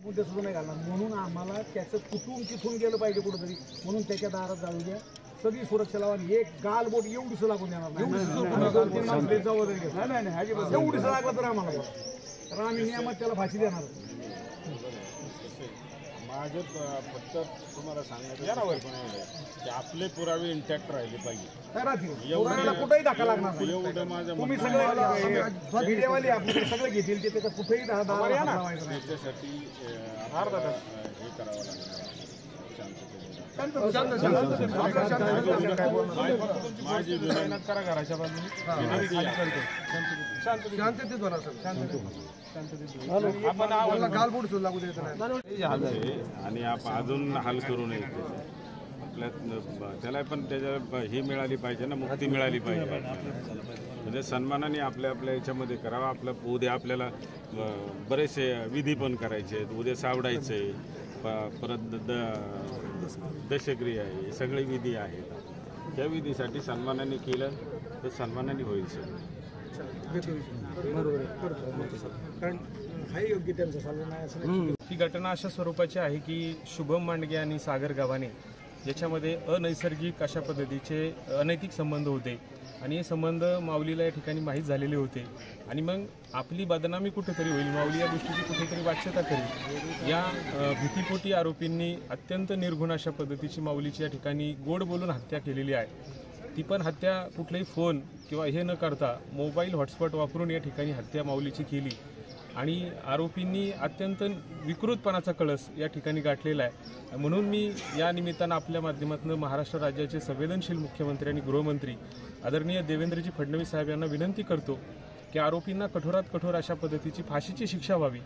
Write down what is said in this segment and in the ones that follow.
पण ते सुद्धा नाही घालणार. म्हणून आम्हाला त्याचं कुठून तिथून गेलं पाहिजे कुठंतरी, म्हणून त्याच्या दारात जाऊ द्या. सगळी सुरक्षा लावा. एक गालबोट एवढीच लागून देणार नाही. एवढीच लागलं तर आम्हाला बघा, कारण आम्ही नियमात त्याला फाशी देणार. माझं फक्त तुम्हाला सांगायचं की आपले पुरावे इंटॅक्ट राहिले पाहिजे. कुठेही धक्का लागणार नाही. एवढं माझं तुम्ही सगळे मीडियावाले आपल्याकडे सगळे घेतील ते त्याचा कुठेही त्याच्यासाठी हे करावं लागणार. माझी विनंती करा घराच्या बाजूने शांततेत आपण गालबोट लागू देत नाही आणि आपण अजून हाल करू नये. आपल्या त्याला पण त्याच्या ही मिळाली पाहिजे ना, मुक्ती मिळाली पाहिजे. म्हणजे सन्मानाने आपल्या आपल्या याच्यामध्ये करावं. आपलं उद्या आपल्याला बरेचसे विधी पण करायचे आहेत. उद्या सावडायचे, परत दशक्रिया आहे, सगळे विधी आहेत. त्या विधीसाठी सन्मानाने केलं तर सन्मानाने होईल सर. कारण हा योग्य त्यांचा चालू नाही असं. ही घटना अशा स्वरूपाची आहे की शुभम मांडगे आणि सागर गावाने याच्यामध्ये अनैसर्गिक अशा पद्धतीचे अनैतिक संबंध होते आणि हे संबंध माऊलीला या ठिकाणी माहीत झालेले होते. आणि मग आपली बदनामी कुठेतरी होईल, माऊली या गोष्टीची कुठेतरी वाच्यता करेल या भीतीपोटी आरोपींनी अत्यंत निर्घुण अशा पद्धतीची माऊलीची या ठिकाणी गोड बोलून हत्या केलेली आहे. ती पण हत्या कुठलाही फोन किंवा हे न करता मोबाईल हॉटस्पॉट वापरून या ठिकाणी हत्या माऊलीची केली. आणि आरोपींनी अत्यंत विकृतपणाचा कळस या ठिकाणी गाठलेला आहे. म्हणून मी या निमित्तानं आपल्या माध्यमातून महाराष्ट्र राज्याचे संवेदनशील मुख्यमंत्री आणि गृहमंत्री आदरणीय देवेंद्रजी फडणवीस साहेब यांना विनंती करतो की आरोपींना कठोरात कठोर अशा पद्धतीची फाशीची शिक्षा व्हावी.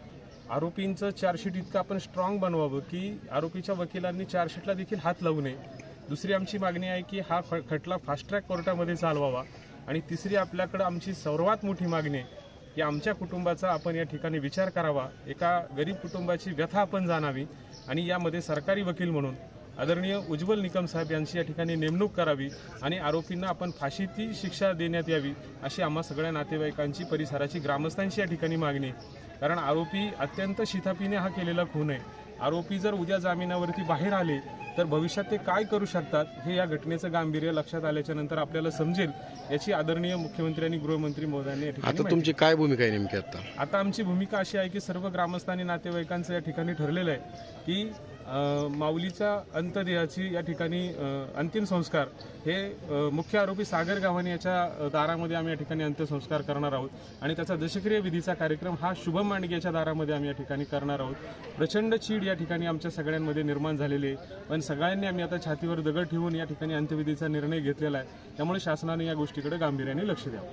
आरोपींचं चार्जशीट इतकं आपण स्ट्रॉंग बनवावं की आरोपीच्या वकिलांनी चार्जशीटला देखील हात लावू नये. दुसरी आमची मागणी आहे की हा खटला फास्ट ट्रॅक कोर्टामध्ये चालवावा. आणि तिसरी आपल्याकडं आमची सर्वात मोठी मागणी आहे की आमच्या कुटुंबाचा आपण या ठिकाणी विचार करावा. एका गरीब कुटुंबाची व्यथा आपण जाणावी आणि यामध्ये सरकारी वकील म्हणून आदरणीय उज्ज्वल निकम साहेब यांची या ठिकाणी नेमणूक करावी आणि आरोपींना आपण फाशीची शिक्षा देण्यात यावी अशी आम्हा सगळ्या नातेवाईकांची, परिसराची, ग्रामस्थांची या ठिकाणी मागणी आहे. कारण आरोपी अत्यंत शिताफीने हा केलेला खून आहे. आरोपी जर उद्या जामिनावरती बाहेर आले तर भविष्यात ते काय करू शकतात हे या घटनेचं गांभीर्य लक्षात आल्याच्या नंतर आपल्याला समजेल. याची आदरणीय मुख्यमंत्री आणि गृहमंत्री महोदयांनी या ठिकाणी. आता तुमची काय भूमिका आहे नेमकी? आता आमची भूमिका अशी आहे की सर्व ग्रामस्थांनी, नातेवाईकांचं या ठिकाणी ठरलेलं आहे की माऊलीच्या अंत्यदेहाची या ठिकाणी अंतिम संस्कार हे मुख्य आरोपी सागर गावाने याच्या दारामध्ये आम्ही या ठिकाणी अंत्यसंस्कार करणार आहोत. आणि त्याचा दशक्रिया विधीचा कार्यक्रम हा शुभम मांडगे याच्या दारामध्ये आम्ही या ठिकाणी करणार आहोत. प्रचंड चीड या ठिकाणी आमच्या सगळ्यांमध्ये निर्माण झालेली आहे. पण सगळ्यांनी आम्ही आता छातीवर दगड ठेवून या ठिकाणी अंत्यविधीचा निर्णय घेतलेला आहे. त्यामुळे शासनाने या गोष्टीकडे गांभीर्याने लक्ष द्यावं.